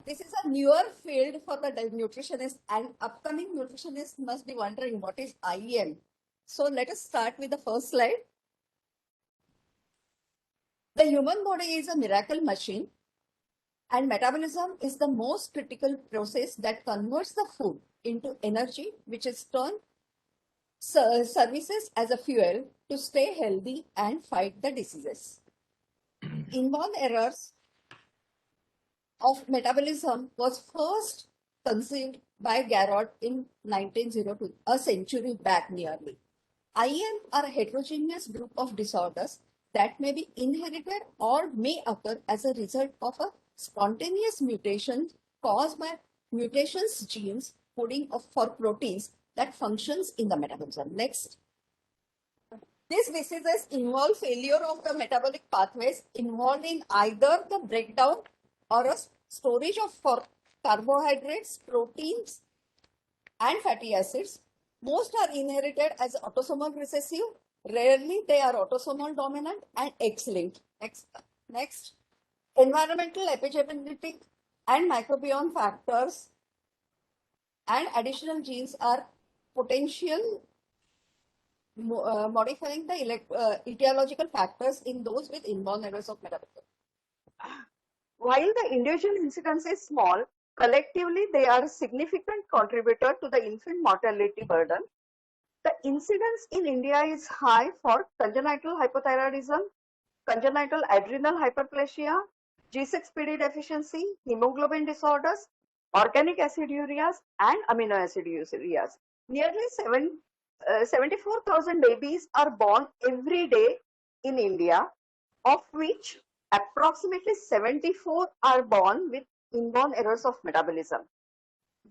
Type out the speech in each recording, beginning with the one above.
This is a newer field for the nutritionist, and upcoming nutritionists must be wondering what is IEM. So let us start with the first slide. The human body is a miracle machine, and metabolism is the most critical process that converts the food into energy, which is turned services as a fuel to stay healthy and fight the diseases. Inborn errors of metabolism was first conceived by Garrod in 1902, a century back nearly. IM are a heterogeneous group of disorders that may be inherited or may occur as a result of a spontaneous mutation caused by mutations genes coding for proteins that functions in the metabolism. Next. These diseases involve failure of the metabolic pathways involved in either the breakdown or a storage of carbohydrates, proteins, and fatty acids. Most are inherited as autosomal recessive. Rarely they are autosomal dominant and X-linked. Next. Environmental, epigenetic, and microbiome factors and additional genes are potential modifying the etiological factors in those with inborn errors of metabolism. While the individual incidence is small, collectively they are a significant contributor to the infant mortality burden. The incidence in India is high for congenital hypothyroidism, congenital adrenal hyperplasia, G6PD deficiency, hemoglobin disorders, organic acidurias, and amino acidurias. Nearly 74,000 babies are born every day in India, of which approximately 74 are born with inborn errors of metabolism.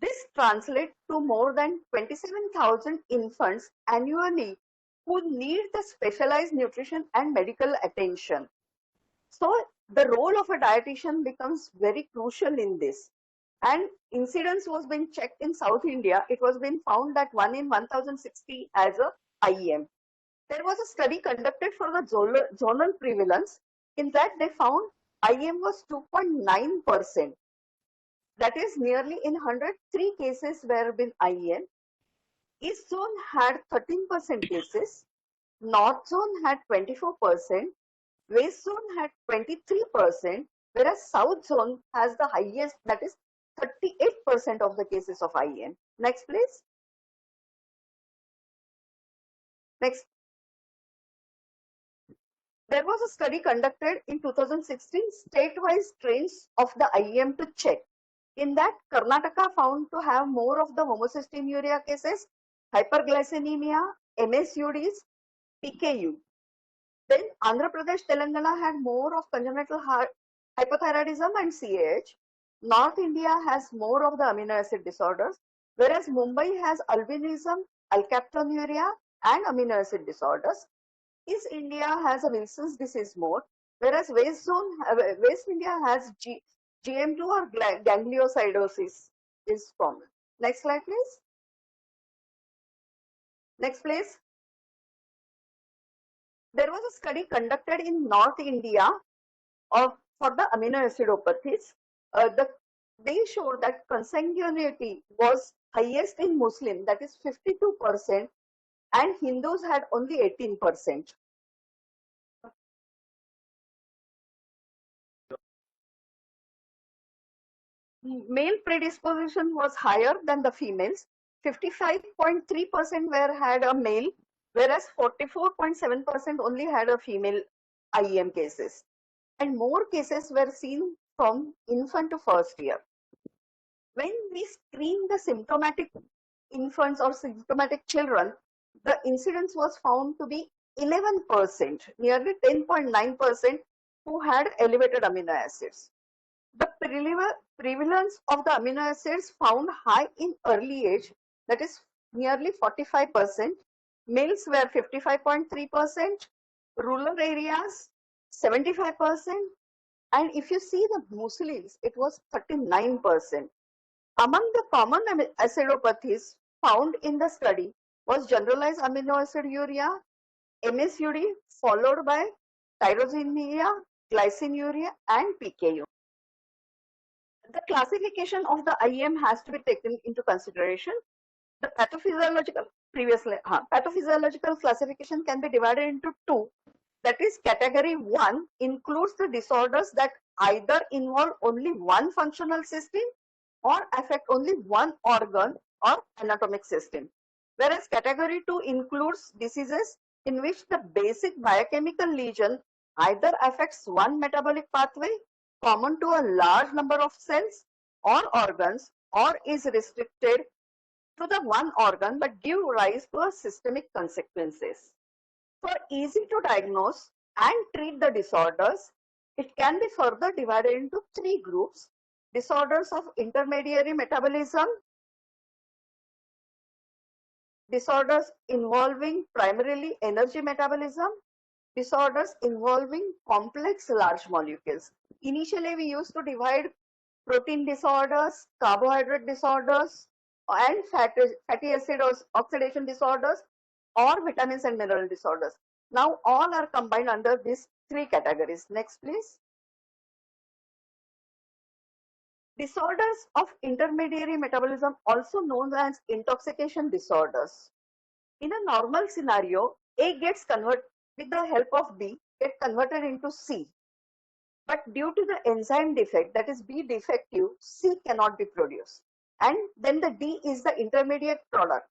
This translates to more than 27,000 infants annually who need the specialized nutrition and medical attention. So the role of a dietitian becomes very crucial in this. And incidence was being checked in South India. It was being found that 1 in 1060 as a IEM. There was a study conducted for the zonal prevalence. In that they found IEM was 2.9%. That is nearly in 103 cases where been IEM. East zone had 13% cases. North zone had 24%. West zone had 23%, whereas South zone has the highest, that is 38% of the cases of IEM. Next, please. Next. There was a study conducted in 2016, state-wise strains of the IEM to check. In that, Karnataka found to have more of the homocystinuria cases, hyperglycemia, MSUDs, PKU. Then Andhra Pradesh, Telangana had more of congenital hypothyroidism and CAH. North India has more of the amino acid disorders, whereas Mumbai has albinism, alkaptonuria, and amino acid disorders. East India has a Wilson's disease more, whereas West India has GM2 or gangliosidosis is common. Next slide, please. Next, please. There was a study conducted in North India for the amino acidopathies. They showed that consanguinity was highest in Muslim, that is 52%, and Hindus had only 18%. Male predisposition was higher than the females. 55.3% were had a male, whereas 44.7% only had a female IEM cases. And more cases were seen from infant to first year. When we screen the symptomatic infants or symptomatic children, the incidence was found to be 11%, nearly 10.9% who had elevated amino acids. The prevalence of the amino acids found high in early age, that is nearly 45%. Males were 55.3%, rural areas 75%, and if you see the Muslims, it was 39%. Among the common acidopathies found in the study was generalized aminoaciduria, MSUD, followed by tyrosinemia, glycinuria, and PKU. The classification of the IEM has to be taken into consideration. The pathophysiological classification can be divided into two. That is, category 1 includes the disorders that either involve only one functional system or affect only one organ or anatomic system. Whereas category 2 includes diseases in which the basic biochemical lesion either affects one metabolic pathway common to a large number of cells or organs, or is restricted to the one organ but give rise to a systemic consequences. For easy to diagnose and treat the disorders, it can be further divided into three groups: disorders of intermediary metabolism, disorders involving primarily energy metabolism, disorders involving complex large molecules. Initially, we used to divide protein disorders, carbohydrate disorders, and fatty acid oxidation disorders, or vitamins and mineral disorders. Now all are combined under these three categories. Next, please. Disorders of intermediary metabolism, also known as intoxication disorders. In a normal scenario, A gets converted with the help of B, get converted into C. But due to the enzyme defect, that is B defective, C cannot be produced. And then the D is the intermediate product,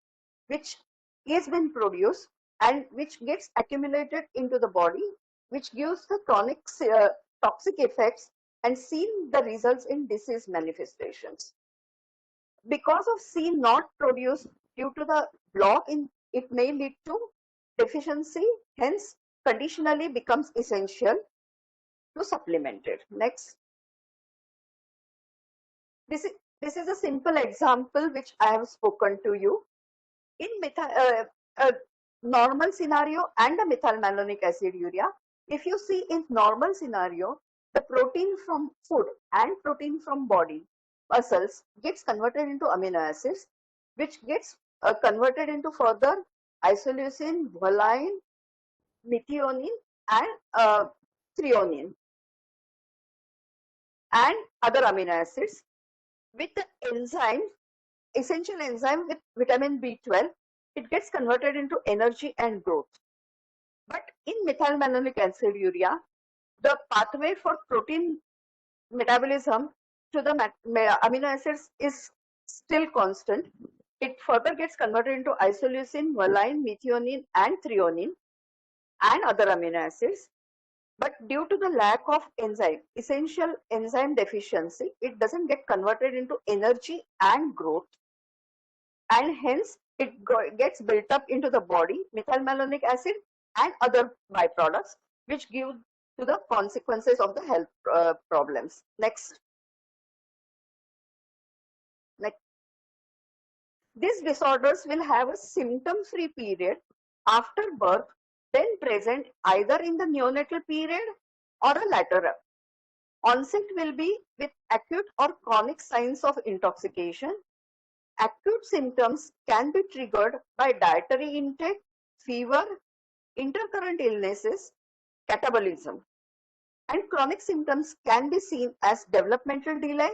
which is been produced and which gets accumulated into the body, which gives the chronic toxic effects and seen the results in disease manifestations. Because of C not produced due to the block in it may lead to deficiency, hence conditionally becomes essential to supplement it. Next. This is a simple example which I have spoken to you. In a normal scenario and a methylmalonic aciduria, if you see in normal scenario, the protein from food and protein from body muscles gets converted into amino acids, which gets converted into further isoleucine, valine, methionine, and threonine, and other amino acids with the enzyme, essential enzyme with vitamin B12, it gets converted into energy and growth. But in methylmalonic aciduria, the pathway for protein metabolism to the amino acids is still constant. It further gets converted into isoleucine, valine, methionine, and threonine, and other amino acids. But due to the lack of enzyme, essential enzyme deficiency, it doesn't get converted into energy and growth, and hence it gets built up into the body, methylmalonic acid and other byproducts, which give to the consequences of the health problems. Next. Next. These disorders will have a symptom-free period after birth, then present either in the neonatal period or a later. Onset will be with acute or chronic signs of intoxication. Acute symptoms can be triggered by dietary intake, fever, intercurrent illnesses, catabolism. And chronic symptoms can be seen as developmental delay,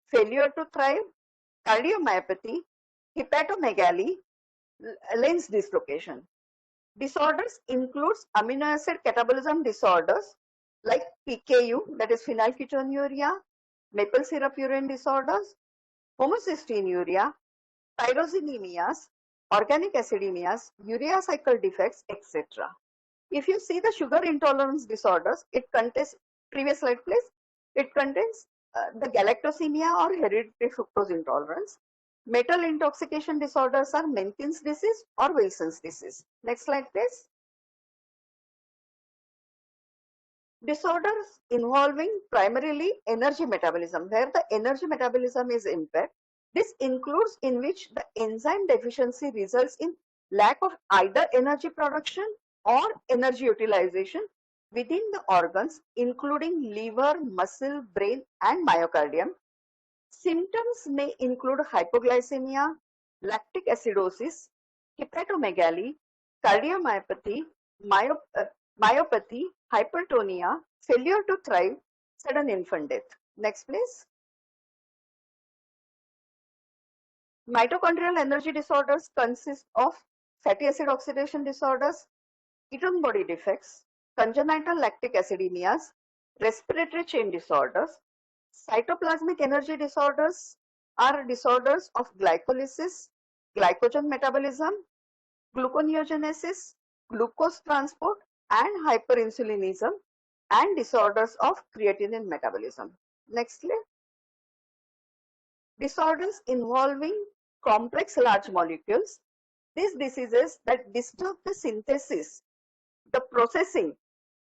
failure to thrive, cardiomyopathy, hepatomegaly, lens dislocation. Disorders includes amino acid catabolism disorders like PKU, that is phenylketonuria, maple syrup urine disorders, homocystinuria, tyrosinemias, organic acidemias, urea cycle defects, etc. If you see the sugar intolerance disorders, it contains, previous slide please, it contains the galactosemia or hereditary fructose intolerance. Metal intoxication disorders are Menkes disease or Wilson's disease. Next slide please. Disorders involving primarily energy metabolism, where the energy metabolism is impaired. This includes in which the enzyme deficiency results in lack of either energy production or energy utilization within the organs, including liver, muscle, brain, and myocardium. Symptoms may include hypoglycemia, lactic acidosis, hepatomegaly, cardiomyopathy, myopathy, hypertonia, failure to thrive, sudden infant death. Next, please. Mitochondrial energy disorders consist of fatty acid oxidation disorders, ketone body defects, congenital lactic acidemias, respiratory chain disorders. Cytoplasmic energy disorders are disorders of glycolysis, glycogen metabolism, gluconeogenesis, glucose transport, and hyperinsulinism, and disorders of creatinine metabolism. Nextly, disorders involving complex large molecules. These diseases that disturb the synthesis, the processing,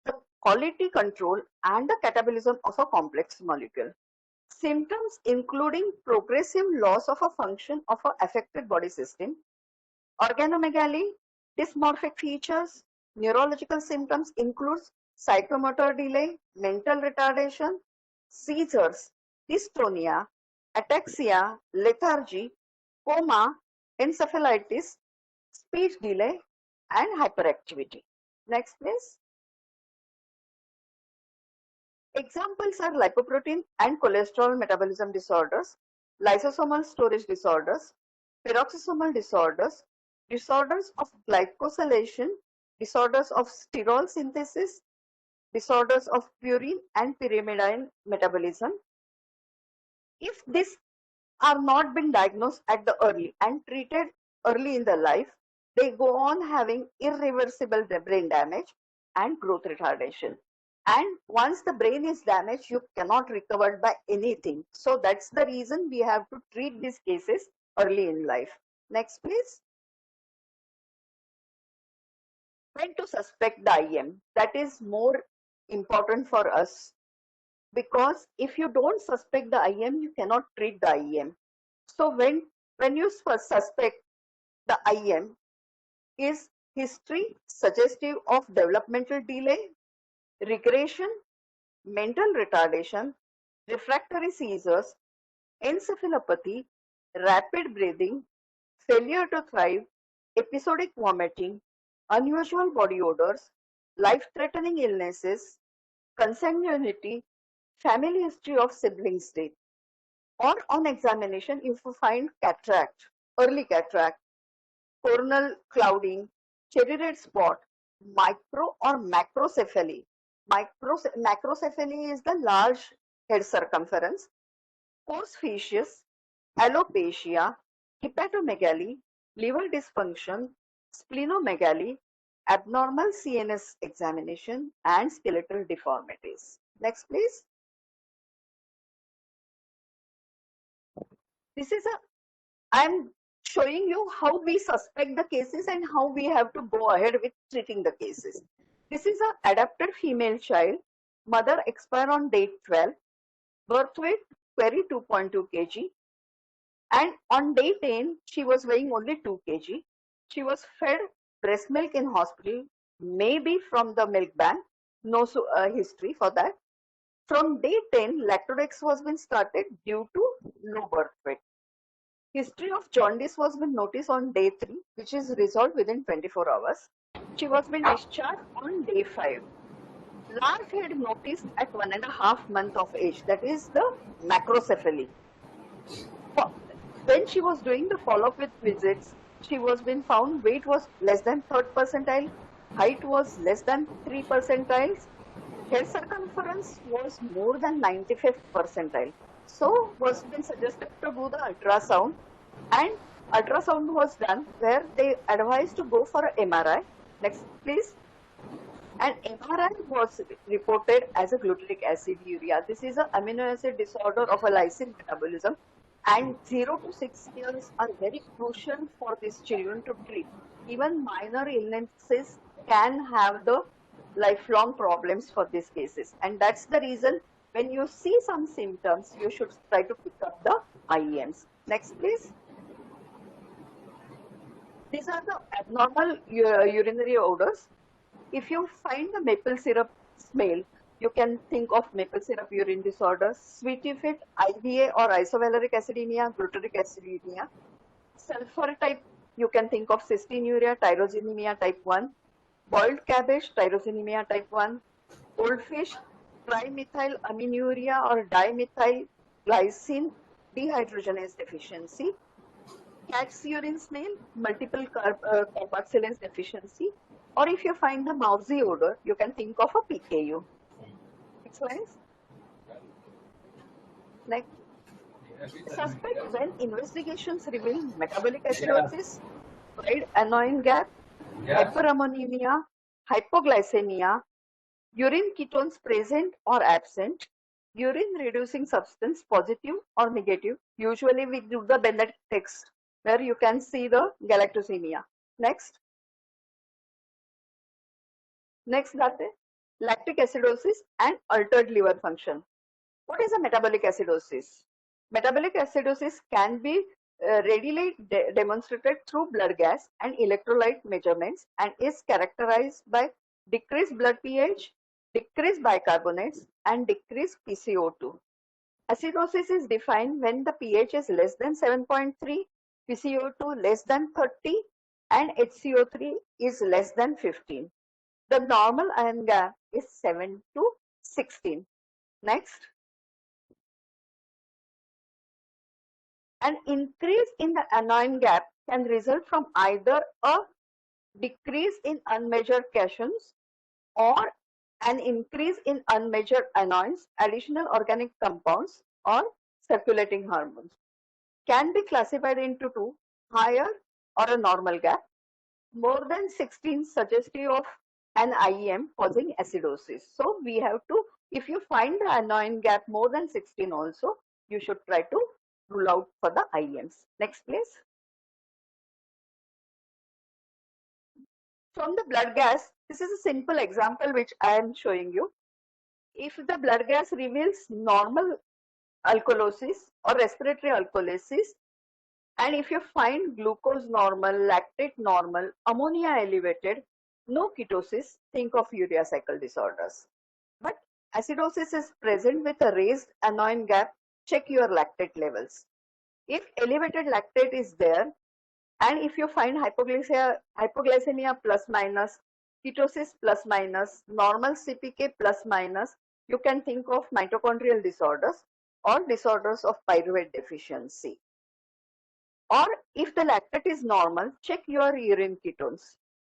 the quality control, and the catabolism of a complex molecule. Symptoms including progressive loss of a function of an affected body system, organomegaly, dysmorphic features, neurological symptoms include psychomotor delay, mental retardation, seizures, dystonia, ataxia, lethargy, coma, encephalitis, speech delay, and hyperactivity. Next, please. Examples are lipoprotein and cholesterol metabolism disorders, lysosomal storage disorders, peroxisomal disorders, disorders of glycosylation, disorders of sterol synthesis, disorders of purine and pyrimidine metabolism. If these are not been diagnosed at the early and treated early in the life, they go on having irreversible brain damage and growth retardation. And once the brain is damaged, you cannot recover by anything. So that's the reason we have to treat these cases early in life. Next, please. When to suspect the IM, that is more important for us, because if you don't suspect the IM, you cannot treat the IM. So when you suspect the IM, is history suggestive of developmental delay, regression, mental retardation, refractory seizures, encephalopathy, rapid breathing, failure to thrive, episodic vomiting, unusual body odors, life-threatening illnesses, consanguinity, family history of siblings' death. Or on examination, if you find cataract, early cataract, coronal clouding, cherry red spot, micro or macrocephaly. Macrocephaly is the large head circumference. Coarse facies, alopecia, hepatomegaly, liver dysfunction, splenomegaly, abnormal CNS examination, and skeletal deformities. Next, please. This is a, I'm showing you how we suspect the cases and how we have to go ahead with treating the cases. This is an adopted female child. Mother expired on day 12. Birth weight query 2.2 kg. And on day 10, she was weighing only 2 kg. She was fed breast milk in hospital, maybe from the milk bank. No history for that. From day 10, Lactodex was been started due to low birth weight. History of jaundice was been noticed on day 3, which is resolved within 24 hours. She was been discharged on day 5. Large head noticed at 1.5 months of age, that is the macrocephaly. When she was doing the follow-up with visits, she was been found weight was less than 3rd percentile, height was less than 3 percentiles, head circumference was more than 95th percentile. So was been suggested to do the ultrasound, and ultrasound was done where they advised to go for an MRI. Next, please. And MRI was reported as a glutaric aciduria. This is an amino acid disorder of a lysine metabolism, and 0 to 6 years are very crucial for these children to treat. Even minor illnesses can have the lifelong problems for these cases, and that's the reason when you see some symptoms, you should try to pick up the IEMs. Next, please. These are the abnormal urinary odors. If you find the maple syrup smell, you can think of maple syrup urine disorders, sweetie fit, IVA or isovaleric acidemia, glutaric acidemia. Sulfur type, you can think of cystinuria, tyrosinemia type 1, boiled cabbage, tyrosinemia type 1, goldfish, trimethylamminuria or dimethyl glycine dehydrogenase deficiency, cat's urine smell, multiple carboxylase deficiency, or if you find the mousy odor, you can think of a PKU. Next slide. Next. Suspect when investigations reveal metabolic acidosis, wide anion gap, hyperammonemia, hypoglycemia, urine ketones present or absent, urine reducing substance positive or negative. Usually we do the Bennett test where you can see the galactosemia. Next. Next, that is lactic acidosis and altered liver function. What is a metabolic acidosis? Metabolic acidosis can be readily demonstrated through blood gas and electrolyte measurements and is characterized by decreased blood pH, decreased bicarbonates, and decreased PCO2. Acidosis is defined when the pH is less than 7.3, PCO2 less than 30, and HCO3 is less than 15. The normal ion gap is 7 to 16. Next. An increase in the anion gap can result from either a decrease in unmeasured cations or an increase in unmeasured anions, additional organic compounds, or circulating hormones. Can be classified into two, higher or a normal gap. More than 16 suggestive of an IEM causing acidosis. So we have to, if you find the anion gap more than 16 also, you should try to rule out for the IEMs. Next, please. From the blood gas, this is a simple example which I am showing you. If the blood gas reveals normal alkalosis or respiratory alkalosis, and if you find glucose normal, lactate normal, ammonia elevated, no ketosis, think of urea cycle disorders. But acidosis is present with a raised anion gap, check your lactate levels. If elevated lactate is there, and if you find hypoglycemia plus minus, ketosis plus minus, normal CPK plus minus, you can think of mitochondrial disorders or disorders of pyruvate deficiency. Or if the lactate is normal, check your urine ketones.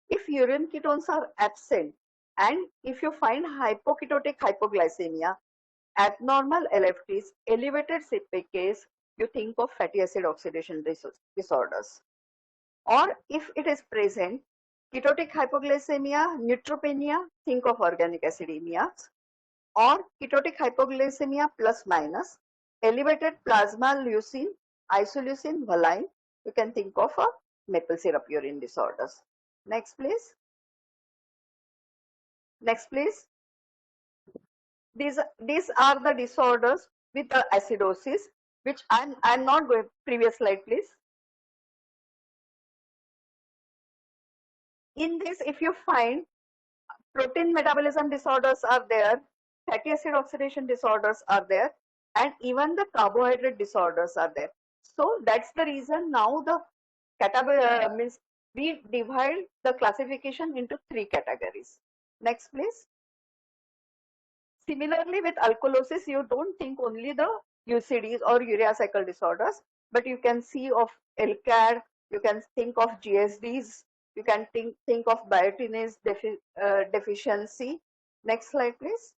If urine ketones are absent and if you find hypoketotic hypoglycemia, abnormal LFTs, elevated CPKs, you think of fatty acid oxidation disorders. Or if it is present, ketotic hypoglycemia, neutropenia, think of organic acidemias. Or ketotic hypoglycemia plus minus, elevated plasma leucine, isoleucine, valine, you can think of a maple syrup urine disorders. Next, please. Next, please. These are the disorders with the acidosis, which I'm not going. Previous slide, please. In this, if you find protein metabolism disorders are there, fatty acid oxidation disorders are there, and even the carbohydrate disorders are there. So that's the reason now the means we divide the classification into 3 categories. Next, please. Similarly, with alkalosis, you don't think only the UCDs or urea cycle disorders, but you can see of LCAD, you can think of GSDs, you can think of biotinase deficiency. Next slide, please.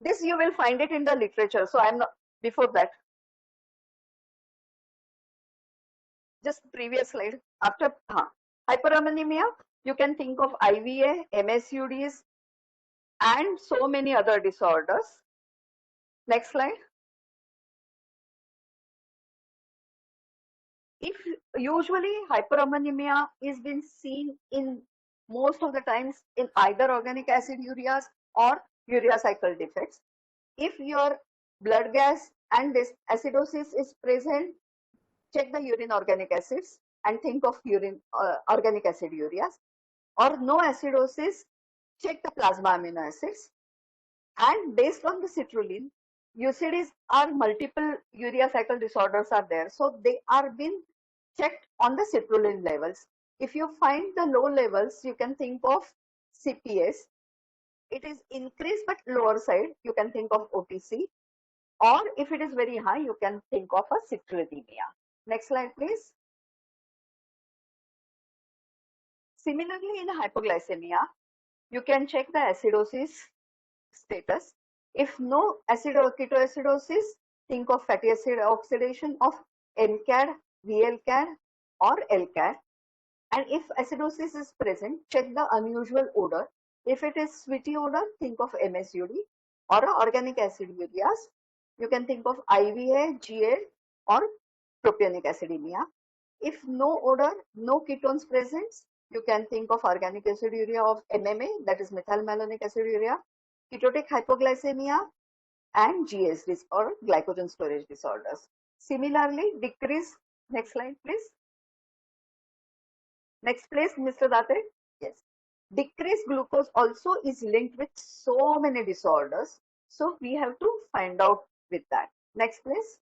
This you will find it in the literature. So I'm not, before that, just previous slide. After hyperammonemia, you can think of IVA, MSUDs, and so many other disorders. Next slide. If usually hyperammonemia is been seen in most of the times in either organic acid ureas or urea cycle defects. If your blood gas and this acidosis is present, check the urine organic acids and think of urine organic acid ureas. Or no acidosis, check the plasma amino acids. And based on the citrulline, UCDs are multiple urea cycle disorders are there. So they are being checked on the citrulline levels. If you find the low levels, you can think of CPS. It is increased but lower side. You can think of OTC. Or if it is very high, you can think of a citrullinemia. Next slide, please. Similarly, in hypoglycemia, you can check the acidosis status. If no ketoacidosis, think of fatty acid oxidation of NCAD, VLCAD, or LCAD. And if acidosis is present, check the unusual odor. If it is sweety odor, think of MSUD or organic acid ureas. You can think of IVA, GA, or propionic acidemia. If no odor, no ketones present, you can think of organic aciduria of MMA, that is methylmalonic aciduria, ketotic hypoglycemia, and GS or glycogen storage disorders. Similarly, decrease. Next slide, please. Next, please, Mr. Date. Yes. Decreased glucose also is linked with so many disorders. So we have to find out with that. Next, please.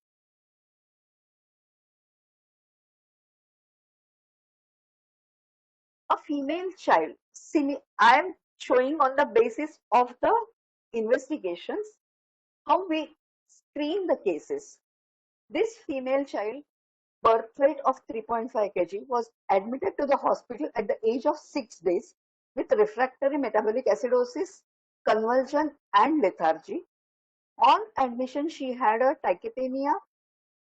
A female child. I am showing on the basis of the investigations how we screen the cases. This female child, birth weight of 3.5 kg, was admitted to the hospital at the age of 6 days with refractory metabolic acidosis, convulsion, and lethargy. On admission, she had a tachypnea,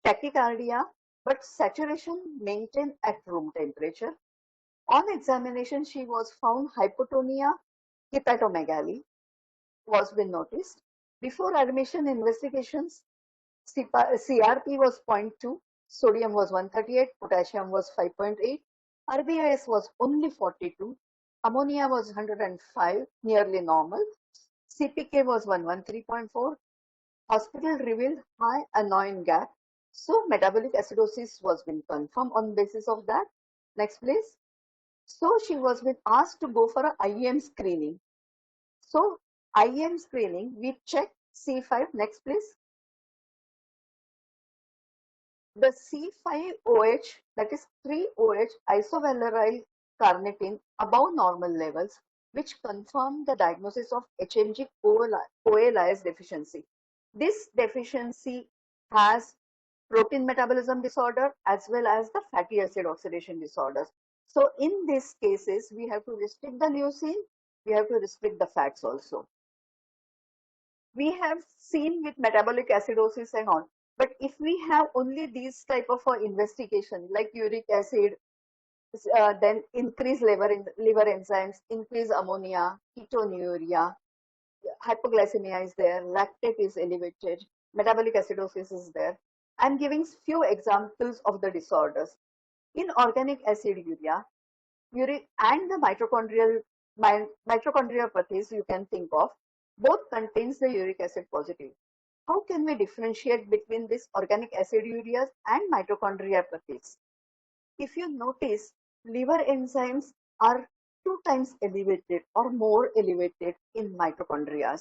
tachycardia, but saturation maintained at room temperature. On examination, she was found hypotonia, hepatomegaly was been noticed. Before admission investigations, CRP was 0.2, sodium was 138, potassium was 5.8, RBIS was only 42, ammonia was 105, nearly normal, CPK was 113.4, hospital revealed high anion gap. So metabolic acidosis was been confirmed on basis of that. Next, please. So she was been asked to go for a IEM screening. So IEM screening, we check C5. Next, please. The C5OH, that is 3OH isovaleril carnitine above normal levels, which confirm the diagnosis of HMG CoA deficiency. This deficiency has protein metabolism disorder as well as the fatty acid oxidation disorders. So in these cases, we have to restrict the leucine, we have to restrict the fats also. We have seen with metabolic acidosis and all, but if we have only these type of investigation like uric acid, then increase liver enzymes, increase ammonia, ketonuria, hypoglycemia is there, lactate is elevated, metabolic acidosis is there. I'm giving few examples of the disorders. In organic aciduria, uric and the mitochondriopathies you can think of, both contains the uric acid positive. How can we differentiate between this organic aciduria and mitochondriopathies? If you notice, liver enzymes are 2 times elevated or more elevated in mitochondria,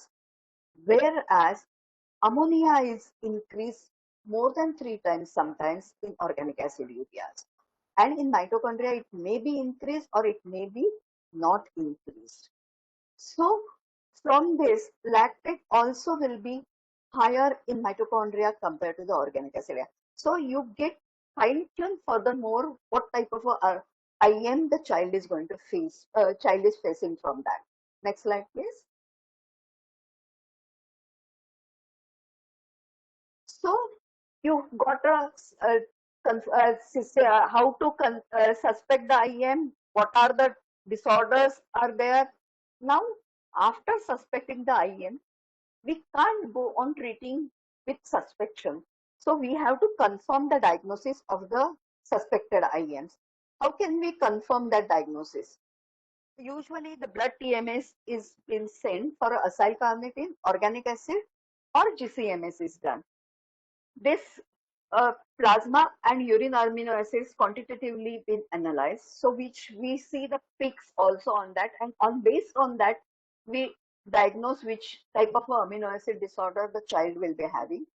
whereas ammonia is increased more than 3 times sometimes in organic aciduria. And in mitochondria, it may be increased or it may be not increased. So from this, lactate also will be higher in mitochondria compared to the organic aciduria. So you get fine-tuned furthermore what type of IM the child is going to face, child is facing from that. Next slide, please. So you got how to suspect the IM, what are the disorders are there. Now, after suspecting the IM, we can't go on treating with suspicion. So we have to confirm the diagnosis of the suspected IMs. How can we confirm that diagnosis? Usually the blood TMS is been sent for acyl carnitine, organic acid, or GCMS is done. This plasma and urine amino acids quantitatively been analyzed, so which we see the peaks also on that, and based on that we diagnose which type of amino acid disorder the child will be having.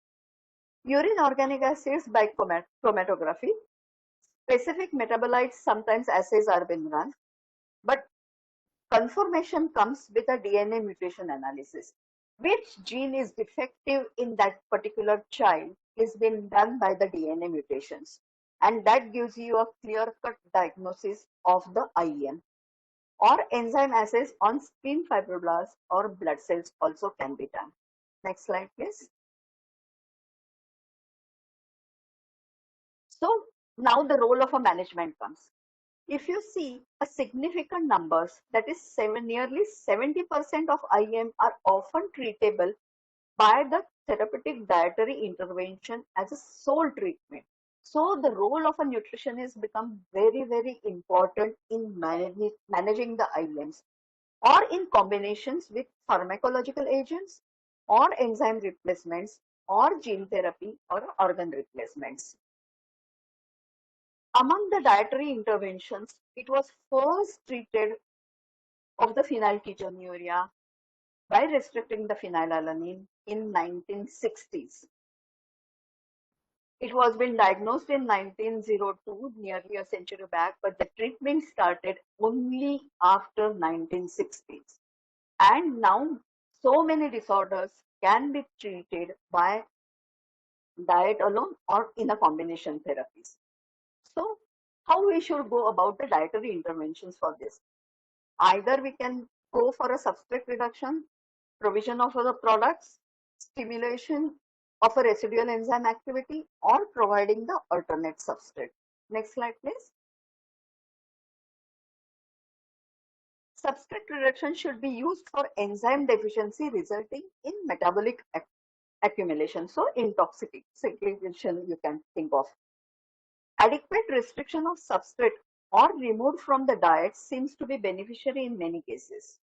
Urine organic acids by chromatography. Specific metabolites sometimes assays are being run, but confirmation comes with a DNA mutation analysis. which gene is defective in that particular child is being done by the DNA mutations. And that gives you a clear-cut diagnosis of the IEM. Or enzyme assays on skin fibroblasts or blood cells also can be done. Next slide, please. So now the role of a management comes. If you see a significant numbers, that is nearly 70% of IM are often treatable by the therapeutic dietary intervention as a sole treatment. So the role of a nutritionist become very, very important in managing the IMs or in combinations with pharmacological agents or enzyme replacements or gene therapy or organ replacements. Among the dietary interventions, it was first treated of the phenylketonuria by restricting the phenylalanine in 1960s. It was been diagnosed in 1902, nearly a century back, but the treatment started only after 1960s. And now so many disorders can be treated by diet alone or in a combination therapies. So how we should go about the dietary interventions for this? Either we can go for a substrate reduction, provision of other products, stimulation of a residual enzyme activity, or providing the alternate substrate. Next slide, please. Substrate reduction should be used for enzyme deficiency resulting in metabolic accumulation. So intoxication you can think of. Adequate restriction of substrate or removed from the diet seems to be beneficiary in many cases.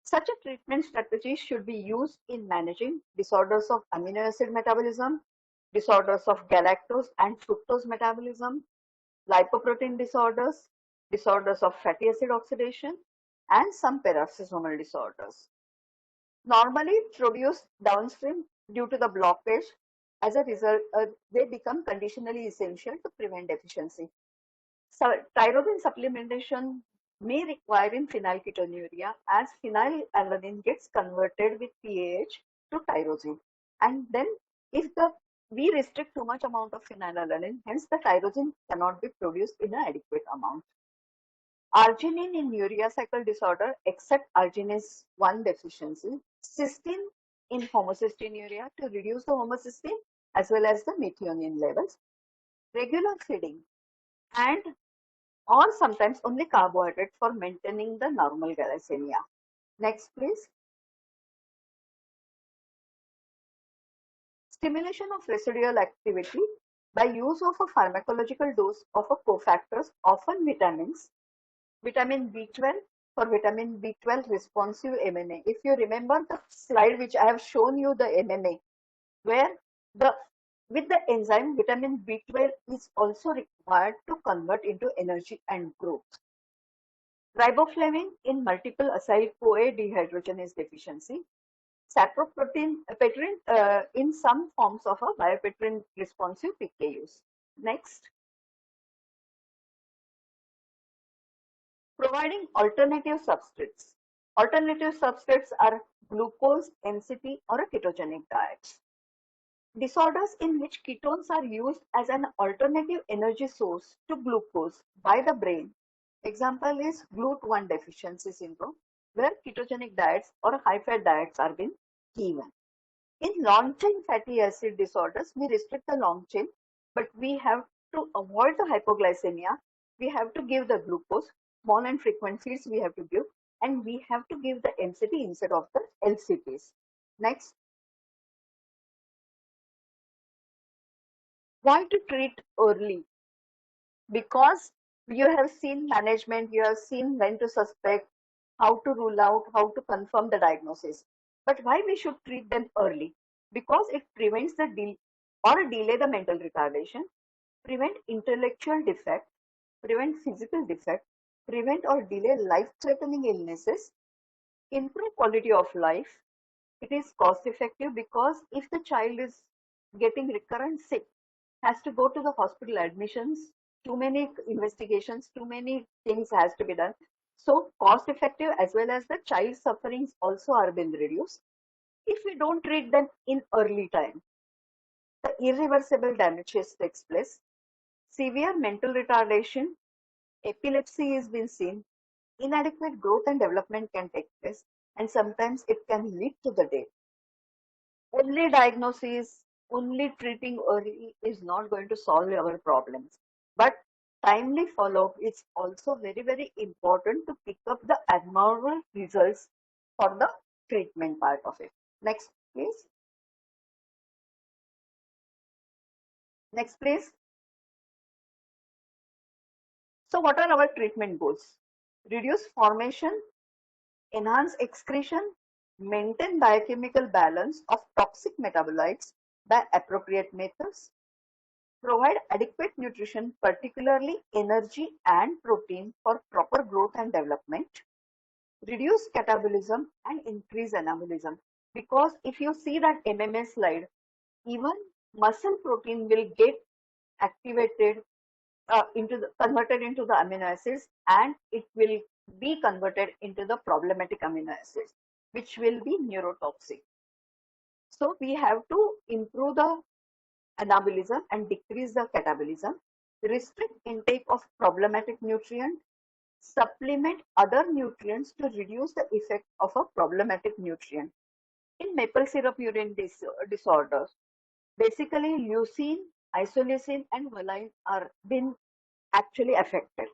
Such a treatment strategy should be used in managing disorders of amino acid metabolism, disorders of galactose and fructose metabolism, lipoprotein disorders, disorders of fatty acid oxidation, and some peroxisomal disorders. Normally produced downstream due to the blockage. As a result, they become conditionally essential to prevent deficiency. So, tyrosine supplementation may require in phenylketonuria as phenylalanine gets converted with PAH to tyrosine. And then if we restrict too much amount of phenylalanine, hence the tyrosine cannot be produced in an adequate amount. Arginine in urea cycle disorder except arginase 1 deficiency, cysteine in homocystinuria to reduce the homocysteine as well as the methionine levels, regular feeding, and or sometimes only carbohydrate for maintaining the normal glycemia. Next, please. Stimulation of residual activity by use of a pharmacological dose of a cofactors, often vitamins, vitamin B12 for vitamin B12 responsive MNA. If you remember the slide which I have shown you the MNA, where the with the enzyme vitamin B12 is also required to convert into energy and growth. Riboflavin in multiple acyl CoA dehydrogenase deficiency, sapropterin in some forms of a biopterin responsive PKUs. Next, providing alternative substrates. Alternative substrates are glucose, MCT, or a ketogenic diets. Disorders in which ketones are used as an alternative energy source to glucose by the brain. Example is GLUT1 deficiency syndrome, where ketogenic diets or high-fat diets are being given. In long-chain fatty acid disorders, we restrict the long chain, but we have to avoid the hypoglycemia. We have to give the glucose, small and frequent feeds we have to give, and we have to give the MCT instead of the LCTs. Next. Why to treat early? Because you have seen management, you have seen when to suspect, how to rule out, how to confirm the diagnosis. But why we should treat them early? Because it prevents the delay the mental retardation, prevent intellectual defect, prevent physical defect, prevent or delay life-threatening illnesses, improve quality of life. It is cost effective because if the child is getting recurrent sick, has to go to the hospital admissions, too many investigations, too many things has to be done. So cost effective as well as the child sufferings also are being reduced. If we don't treat them in early time, the irreversible damages takes place. Severe mental retardation, epilepsy is being seen, inadequate growth and development can take place, and sometimes it can lead to the death. Only diagnosis, only treating early is not going to solve our problems. But timely follow-up is also very, very important to pick up the abnormal results for the treatment part of it. Next, please. Next, please. So what are our treatment goals? Reduce formation, enhance excretion, maintain biochemical balance of toxic metabolites by appropriate methods, provide adequate nutrition, particularly energy and protein for proper growth and development, reduce catabolism and increase anabolism. Because if you see that MMA slide, even muscle protein will get activated converted into the amino acids, and it will be converted into the problematic amino acids, which will be neurotoxic. So we have to improve the anabolism and decrease the catabolism, restrict intake of problematic nutrient, supplement other nutrients to reduce the effect of a problematic nutrient. In maple syrup urine disorders, basically leucine, isoleucine and valine are been actually affected.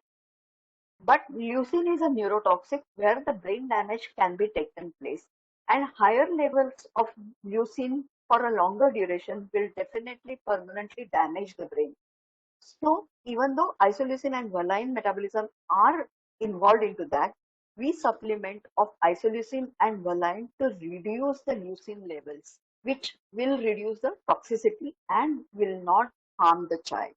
But leucine is a neurotoxic where the brain damage can be taken place, and higher levels of leucine for a longer duration will definitely permanently damage the brain. So even though isoleucine and valine metabolism are involved into that, we supplement of isoleucine and valine to reduce the leucine levels, which will reduce the toxicity and will not harm the child.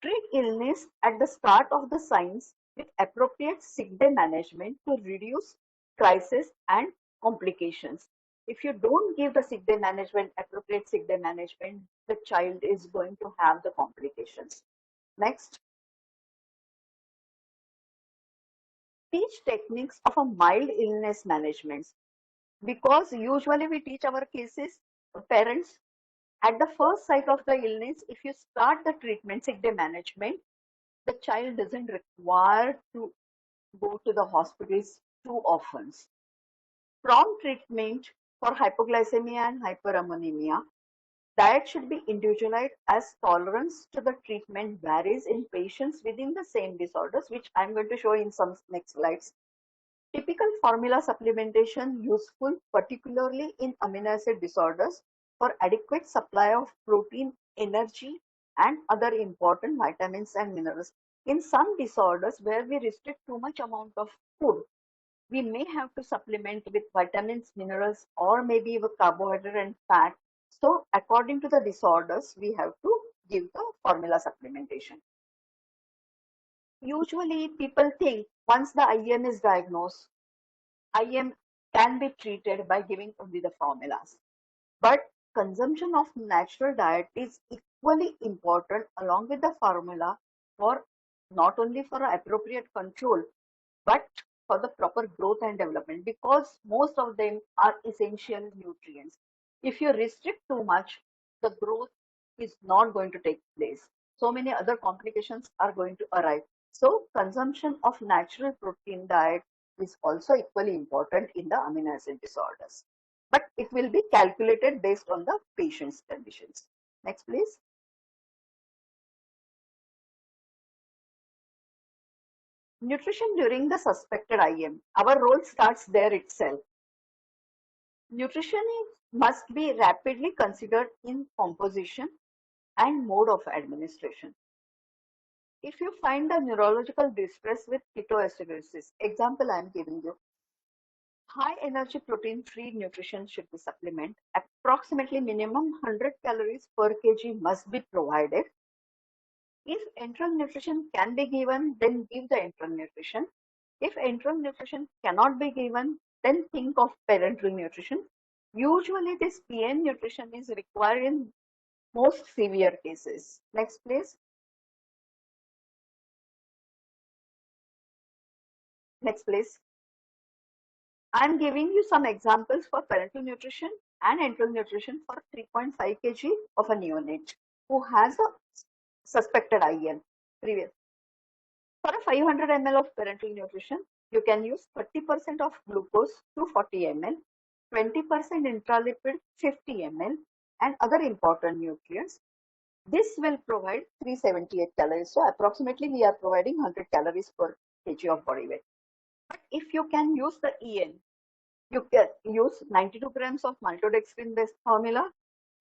Treat illness at the start of the signs with appropriate sick day management to reduce crisis and complications. If you don't give the sick day management, appropriate sick day management, the child is going to have the complications. Next, teach techniques of a mild illness management, because usually we teach our cases, parents, at the first sight of the illness, if you start the treatment, sick day management, the child doesn't require to go to the hospitals too often. Prompt treatment for hypoglycemia and hyperammonemia. Diet should be individualized as tolerance to the treatment varies in patients within the same disorders, which I'm going to show in some next slides. Typical formula supplementation useful particularly in amino acid disorders for adequate supply of protein, energy, and other important vitamins and minerals. In some disorders where we restrict too much amount of food, we may have to supplement with vitamins, minerals, or maybe with carbohydrate and fat. So according to the disorders, we have to give the formula supplementation. Usually people think once the IM is diagnosed, IM can be treated by giving only the formulas. But consumption of natural diet is equally important along with the formula for not only for appropriate control, but for the proper growth and development, because most of them are essential nutrients. If you restrict too much, the growth is not going to take place. So many other complications are going to arise. So consumption of natural protein diet is also equally important in the amino acid disorders. But it will be calculated based on the patient's conditions. Next, please. Nutrition during the suspected IM. Our role starts there itself. Nutrition must be rapidly considered in composition and mode of administration. If you find a neurological distress with ketoacidosis, example I am giving you, high energy protein free nutrition should be supplement. Approximately minimum 100 calories per kg must be provided. If enteral nutrition can be given, then give the enteral nutrition. If enteral nutrition cannot be given, then think of parenteral nutrition. Usually this PN nutrition is required in most severe cases. Next, please. Next, please. I'm giving you some examples for parental nutrition and enteral nutrition for 3.5 kg of a neonate who has a suspected IN previous. For a 500 ml of parental nutrition, you can use 30% of glucose to 40 ml, 20% intralipid 50 ml, and other important nutrients. This will provide 378 calories. So approximately we are providing 100 calories per kg of body weight. But if you can use the EN, you can use 92 grams of maltodextrin based formula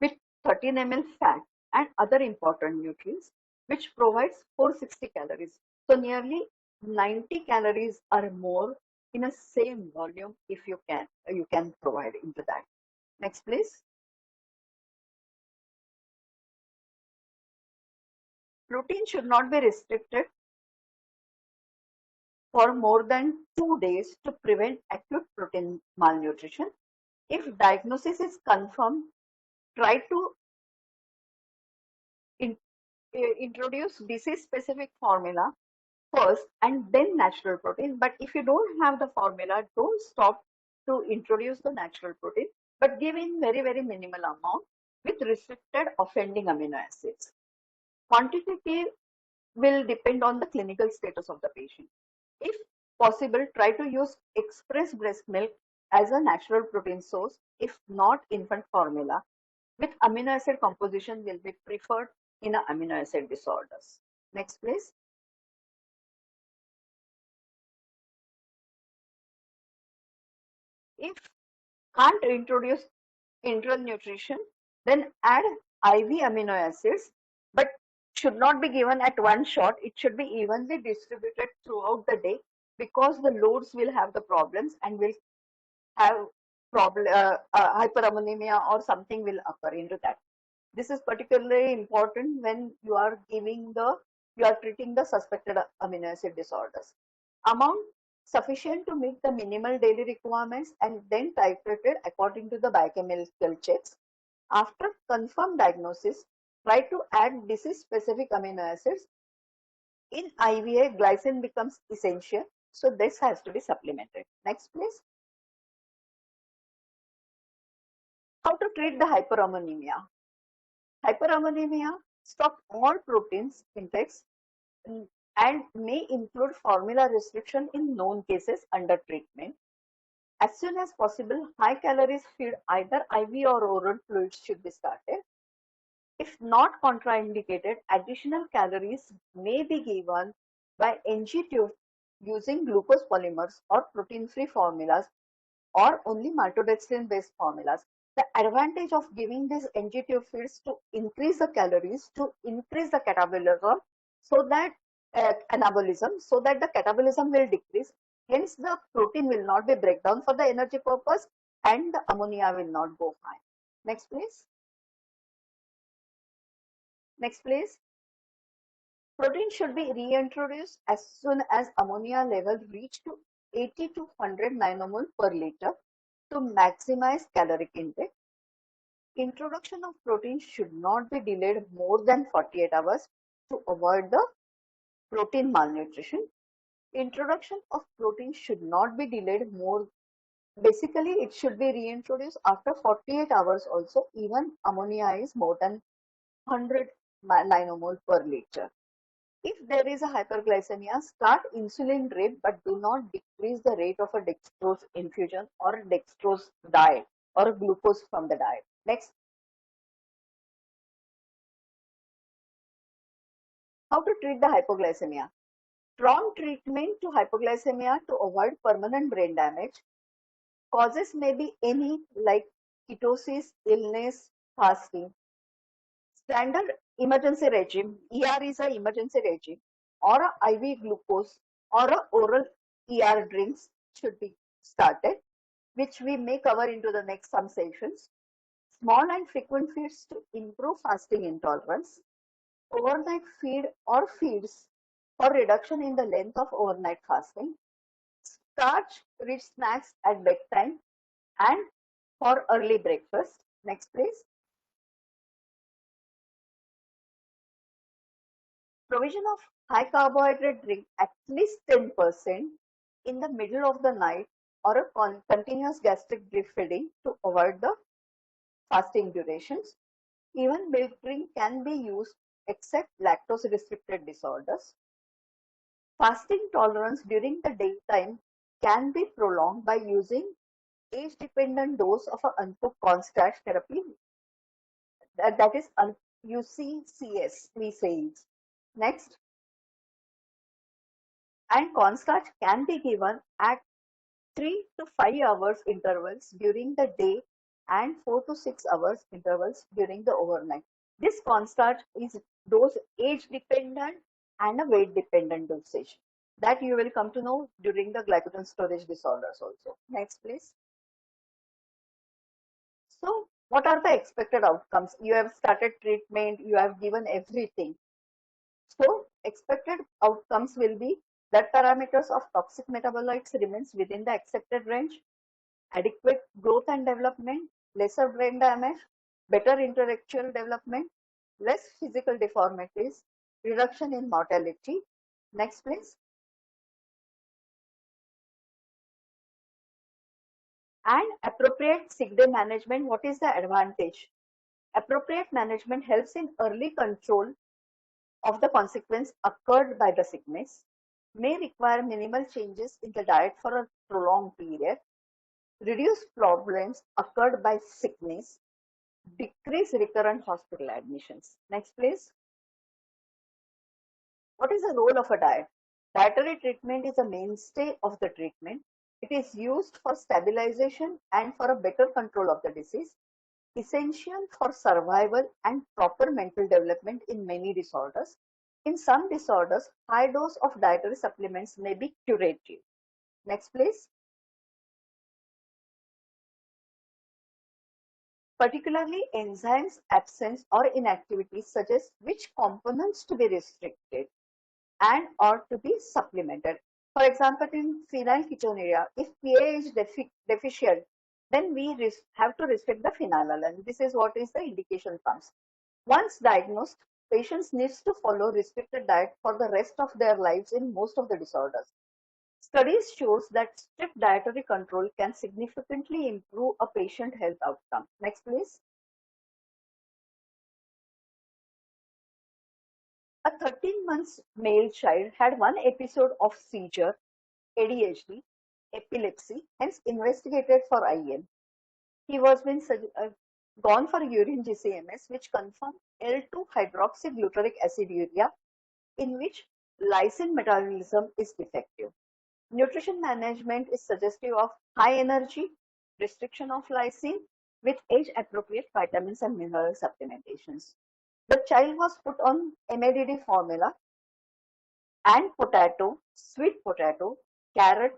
with 13 ml fat and other important nutrients, which provides 460 calories. So nearly 90 calories or more in a same volume if you can provide into that. Next, please. Protein should not be restricted for more than 2 days to prevent acute protein malnutrition. If diagnosis is confirmed, try to in, introduce disease-specific formula first and then natural protein. But if you don't have the formula, don't stop to introduce the natural protein, but give in very, very minimal amount with restricted offending amino acids. Quantity will depend on the clinical status of the patient. If possible, try to use express breast milk as a natural protein source. If not, infant formula with amino acid composition will be preferred in amino acid disorders. Next, please. If can't introduce enteral nutrition, then add IV amino acids, but should not be given at one shot. It should be evenly distributed throughout the day because the loads will have the problems and will have hyperammonemia or something will occur into that. This is particularly important when you are treating the suspected amino acid disorders. Amount sufficient to meet the minimal daily requirements and then titrated according to the biochemical checks. After confirmed diagnosis, try to add disease-specific amino acids. In IVA, glycine becomes essential, so this has to be supplemented. Next, please. How to treat the hyperammonemia? Hyperammonemia stops all proteins intakes and may include formula restriction in known cases under treatment. As soon as possible, high calories feed, either IV or oral fluids, should be started. If not contraindicated, additional calories may be given by NG tube using glucose polymers or protein-free formulas or only maltodextrin-based formulas. The advantage of giving these NG tube feeds to increase the calories, to increase the catabolism, so that anabolism, so that the catabolism will decrease. Hence, the protein will not be breakdown for the energy purpose, and the ammonia will not go high. Next, please. Next, please. Protein should be reintroduced as soon as ammonia level reach to 80 to 100 nanomole per liter to maximize caloric intake. Introduction of protein should not be delayed more than 48 hours to avoid the protein malnutrition. Introduction of protein should not be delayed more. Basically, it should be reintroduced after 48 hours also, even ammonia is more than 100 nanomole per liter. If there is a hyperglycemia, start insulin drip, but do not decrease the rate of a dextrose infusion or dextrose diet or glucose from the diet. Next. How to treat the hypoglycemia? Prompt treatment to hypoglycemia to avoid permanent brain damage. Causes may be any like ketosis, illness, fasting. Standard emergency regime, ER is an emergency regime, or a IV glucose or a oral ER drinks should be started, which we may cover into the next some sessions. Small and frequent feeds to improve fasting intolerance. Overnight feed or feeds for reduction in the length of overnight fasting. Starch-rich snacks at bedtime and for early breakfast. Next, please. Provision of high carbohydrate drink at least 10% in the middle of the night or a continuous gastric drip feeding to avoid the fasting durations. Even milk drink can be used except lactose restricted disorders. Fasting tolerance during the daytime can be prolonged by using age-dependent dose of an uncooked cornstarch therapy. That is UCCS, we say it. Next, and cornstarch can be given at 3 to 5 hours intervals during the day and 4 to 6 hours intervals during the overnight. This cornstarch is dose age dependent and a weight dependent dosage that you will come to know during the glycogen storage disorders also. Next, please. So, what are the expected outcomes? You have started treatment, you have given everything. So, expected outcomes will be blood parameters of toxic metabolites remains within the accepted range, adequate growth and development, lesser brain damage, better intellectual development, less physical deformities, reduction in mortality. Next, please. And appropriate sick day management. What is the advantage? Appropriate management helps in early control of the consequence occurred by the sickness, may require minimal changes in the diet for a prolonged period, reduce problems occurred by sickness, decrease recurrent hospital admissions. Next, please. What is the role of a diet? Dietary treatment is a mainstay of the treatment. It is used for stabilization and for a better control of the disease, essential for survival and proper mental development in many disorders. In some disorders, high dose of dietary supplements may be curative. Next, please. Particularly enzymes absence or inactivity suggest which components to be restricted and or to be supplemented. For example, in phenylketonuria, if PA is deficient, then we have to restrict the phenylalanine. This is what is the indication comes. Once diagnosed, patients needs to follow restricted diet for the rest of their lives in most of the disorders. Studies shows that strict dietary control can significantly improve a patient health outcome. Next, please. A 13 months male child had one episode of seizure, ADHD, epilepsy, hence investigated for IM. He was been gone for urine GCMS, which confirmed L2 hydroxyglutaric aciduria, in which lysine metabolism is defective. Nutrition management is suggestive of high energy, restriction of lysine with age appropriate vitamins and mineral supplementations. The child was put on MADD formula and potato, sweet potato, carrot,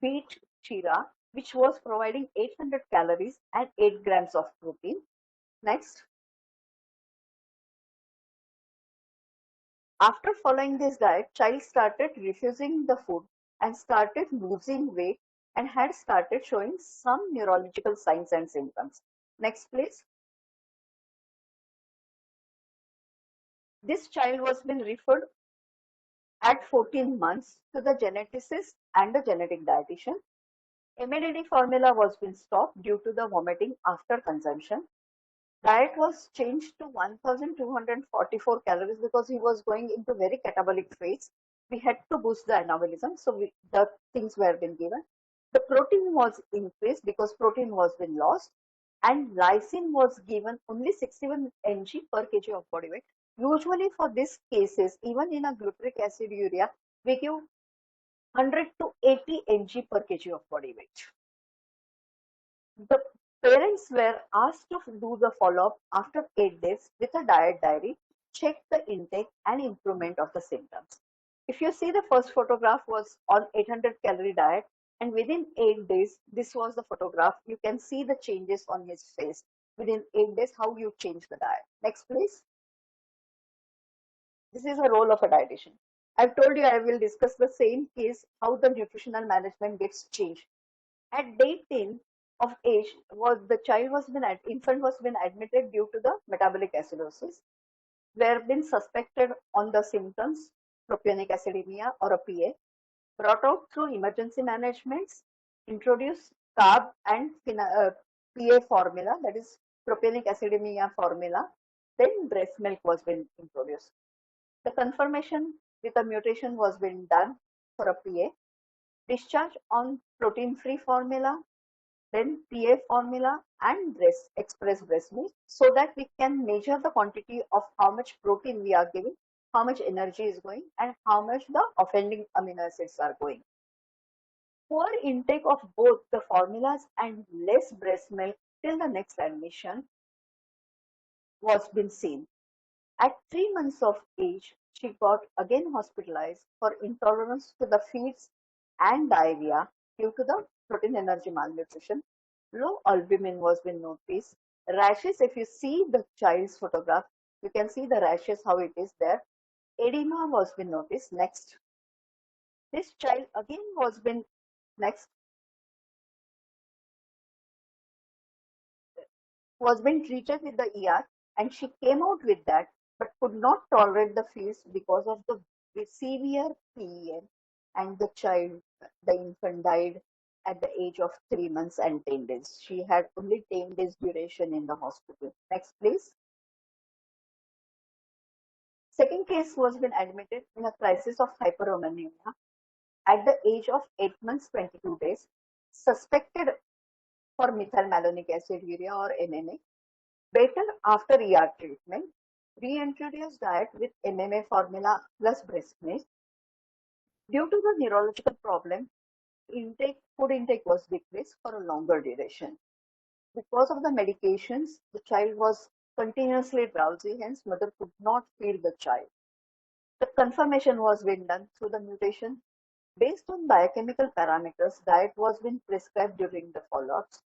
beet, chira, which was providing 800 calories and 8 grams of protein. Next. After following this diet, child started refusing the food and started losing weight and had started showing some neurological signs and symptoms. Next, please. This child was been referred at 14 months to the geneticist and the genetic dietitian. MADD formula was been stopped due to the vomiting after consumption. Diet was changed to 1244 calories because he was going into very catabolic phase. We had to boost the anabolism, so the things were been given. The protein was increased because protein was been lost, and lysine was given only 61 mg per kg of body weight. Usually for these cases, even in a glutaric aciduria, we give 100 to 80 mg per kg of body weight. The parents were asked to do the follow-up after 8 days with a diet diary, check the intake and improvement of the symptoms. If you see, the first photograph was on 800 calorie diet, and within 8 days, this was the photograph. You can see the changes on his face within 8 days, how you change the diet. Next, please. This is the role of a dietitian. I've told you I will discuss the same case, how the nutritional management gets changed. At day 10 of age, infant was been admitted due to the metabolic acidosis, were been suspected on the symptoms, propionic acidemia or a PA, brought out through emergency managements, introduced carb and PA formula, that is propionic acidemia formula. Then breast milk was been introduced. The confirmation with a mutation was been done for a PA. Discharge on protein-free formula, then PA formula and express breast milk, so that we can measure the quantity of how much protein we are giving, how much energy is going, and how much the offending amino acids are going. Poor intake of both the formulas and less breast milk till the next admission was been seen. At 3 months of age, she got again hospitalized for intolerance to the feeds and diarrhea due to the protein energy malnutrition. Low albumin was been noticed. Rashes, if you see the child's photograph, you can see the rashes, how it is there. Edema was been noticed. Next. This child again was been next was been treated with the ER, and she came out with that but could not tolerate the feeds because of the severe PEN, and the infant died at the age of 3 months and 10 days. She had only 10 days duration in the hospital. Next, please. Second case was been admitted in a crisis of hyperammonemia at the age of 8 months, 22 days, suspected for methylmalonic aciduria or MMA. Better after ER treatment, reintroduced diet with MMA formula plus breast milk. Due to the neurological problem, food intake was decreased for a longer duration. Because of the medications, the child was continuously drowsy, hence mother could not feed the child. The confirmation was being done through the mutation. Based on biochemical parameters, diet was being prescribed during the follow-ups,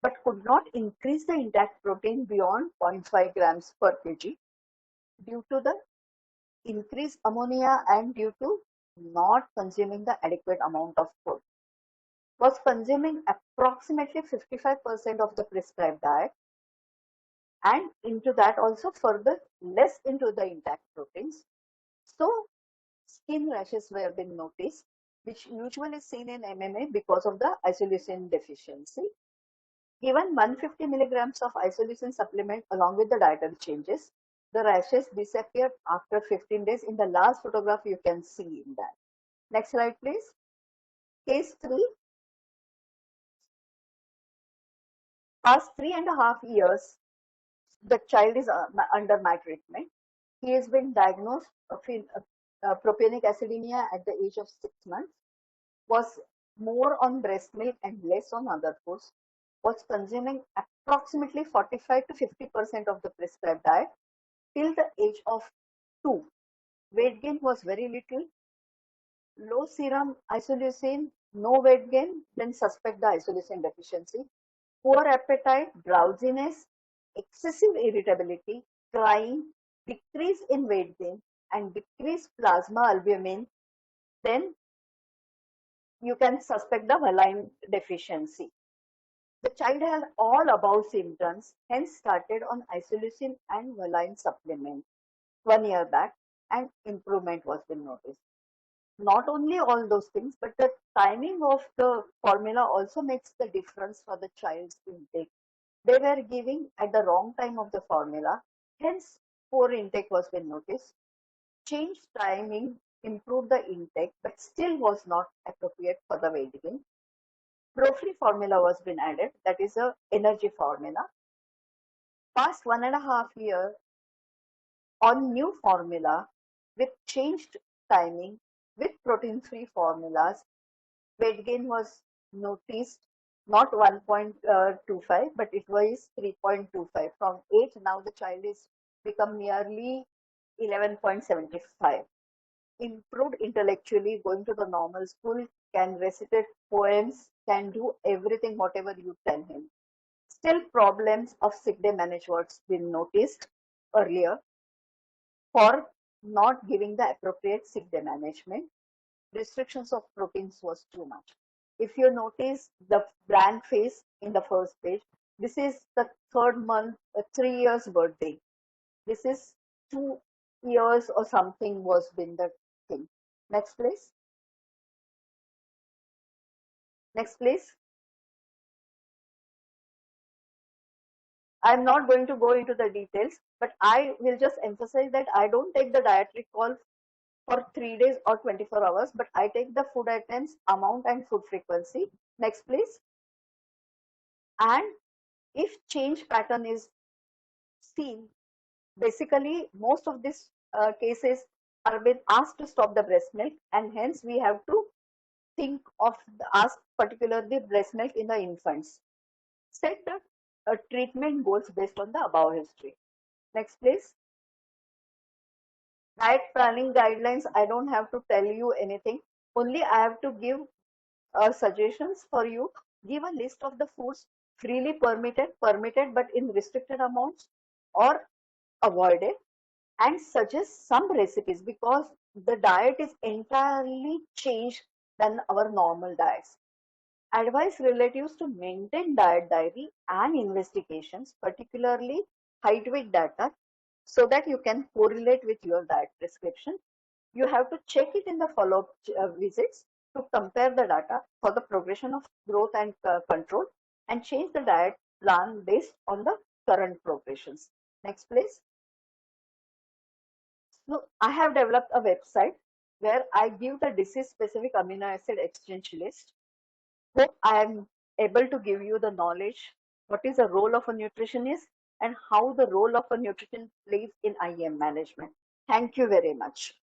but could not increase the intact protein beyond 0.5 grams per kg due to the increased ammonia and due to not consuming the adequate amount of food. Was consuming approximately 55% of the prescribed diet, and into that also further less into the intact proteins. So skin rashes were been noticed, which usually seen in MMA because of the isoleucine deficiency. Given 150 milligrams of isoleucine supplement along with the dietary changes, the rashes disappeared after 15 days. In the last photograph, you can see in that. Next slide, please. Case 3. Past 3.5 years, the child is under my treatment. He has been diagnosed of propionic acidemia at the age of 6 months, was more on breast milk and less on other foods, was consuming approximately 45 to 50% of the prescribed diet till the age of 2. Weight gain was very little, low serum isoleucine, no weight gain, then suspect the isoleucine deficiency, poor appetite, drowsiness, excessive irritability, crying, decrease in weight gain, and decreased plasma albumin, then you can suspect the valine deficiency. The child had all above symptoms, hence started on isoleucine and valine supplement 1 year back, and improvement was been noticed. Not only all those things, but the timing of the formula also makes the difference for the child's intake. They were giving at the wrong time of the formula, hence poor intake was been noticed. Changed timing improved the intake, but still was not appropriate for the weight gain. Pro-free formula was been added, that is a energy formula. Past 1.5 years on new formula with changed timing with protein-free formulas, weight gain was noticed, not 1.25, but it was 3.25. From 8, now the child is become nearly 11.75. Improved intellectually, going to the normal school, can recite poems, can do everything, whatever you tell him. Still problems of sick day management been noticed earlier for not giving the appropriate sick day management. Restrictions of proteins was too much. If you notice the blank face in the first page, this is the 3rd month, 3 years birthday. This is 2 years or something was been the thing. Next, please. Next, please. I'm not going to go into the details, but I will just emphasize that I don't take the dietary call for 3 days or 24 hours, but I take the food items, amount, and food frequency. Next, please. And if change pattern is seen, basically most of these cases are being asked to stop the breast milk, and hence we have to think of ask particularly breast milk in the infants. Set the treatment goals based on the above history. Next, please. Diet planning guidelines, I don't have to tell you anything. Only I have to give suggestions for you. Give a list of the foods freely permitted but in restricted amounts or avoided, and suggest some recipes because the diet is entirely changed than our normal diets. Advise relatives to maintain diet diary and investigations, particularly height weight data, so that you can correlate with your diet prescription. You have to check it in the follow-up visits to compare the data for the progression of growth and control, and change the diet plan based on the current progressions. Next, please. So I have developed a website where I give the disease-specific amino acid exchange list. Hope I am able to give you the knowledge what is the role of a nutritionist and how the role of a nutrition plays in IEM management. Thank you very much.